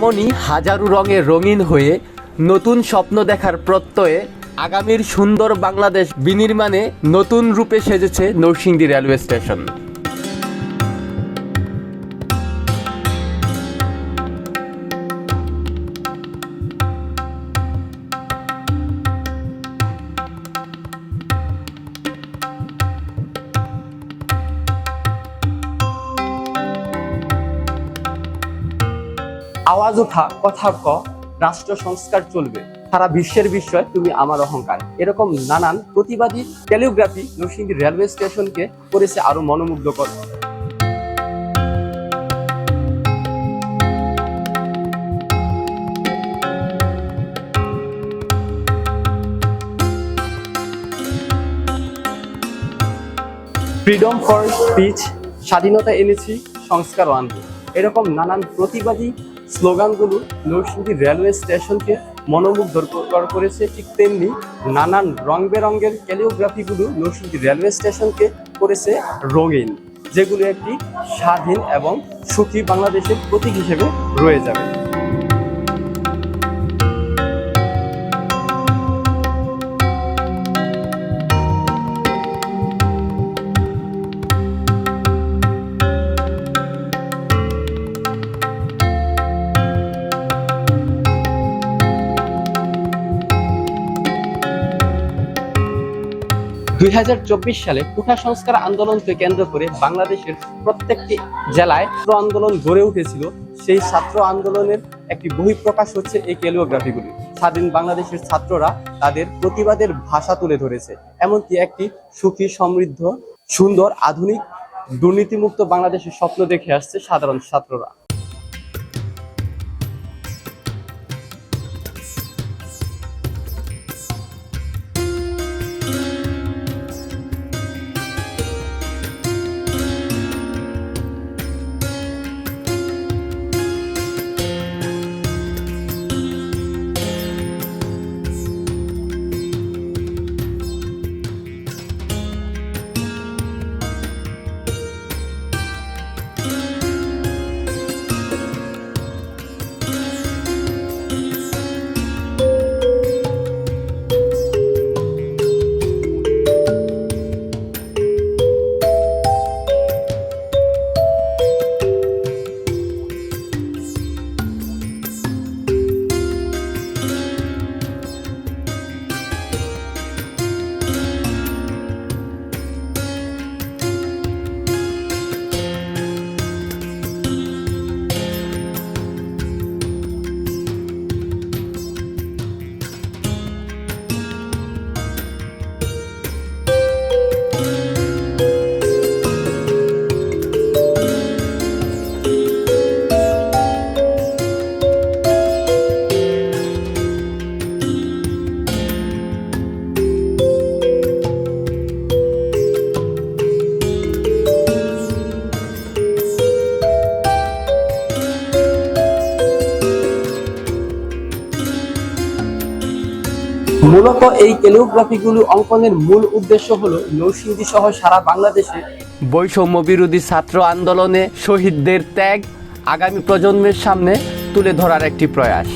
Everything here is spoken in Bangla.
তেমনি হাজারো রঙে রঙিন হয়ে নতুন স্বপ্ন দেখার প্রত্যয়ে আগামীর সুন্দর বাংলাদেশ বিনির্মাণে নতুন রূপে সেজেছে নরসিংদী রেলওয়ে স্টেশন। আওয়াজ ওঠা কথা ক, রাষ্ট্র সংস্কার চলবে, সারা বিশ্বের বিস্ময় তুমি আমার অহংকার, এরকম নানান প্রতিবাদী ক্যালিগ্রাফি নরসিংদী রেলওয়ে স্টেশনকে করেছে আরো মনোমুগ্ধকর। ফ্রিডম ফর স্পিচ, স্বাধীনতা এনেছি, সংস্কার আনবো, এরকম নানান প্রতিবাদী স্লোগানগুলো নরসিংদী রেলওয়ে স্টেশনকে মনোমুগ্ধকর করেছে। ঠিক তেমনি নানান রং বেরঙের ক্যালিওগ্রাফিগুলো নরসিংদী রেলওয়ে স্টেশনকে করেছে রঙিন, যেগুলো একটি স্বাধীন এবং সুখী বাংলাদেশের প্রতীক হিসেবে রয়ে যাবে। 2024 সালে কোটা সংস্কার আন্দোলনকে কেন্দ্র করে বাংলাদেশের প্রত্যেকটি জেলায় ছাত্র আন্দোলন গড়ে উঠেছিল। সেই ছাত্র আন্দোলনের একটি বহিঃপ্রকাশ হচ্ছে এই ক্যালিওগ্রাফিগুলি। স্বাধীন বাংলাদেশের ছাত্ররা তাদের প্রতিবাদের ভাষা তুলে ধরেছে, এমনকি একটি সুখী, সমৃদ্ধ, সুন্দর, আধুনিক, দুর্নীতিমুক্ত বাংলাদেশের স্বপ্ন দেখে আসছে সাধারণ ছাত্ররা। মূলত এই ক্যালিওগ্রাফিগুলো অঙ্কনের মূল উদ্দেশ্য হলো নরসিংদী সহ সারা বাংলাদেশে বৈষম্য বিরোধী ছাত্র আন্দোলনে শহীদদের ত্যাগ আগামী প্রজন্মের সামনে তুলে ধরার একটি প্রয়াস।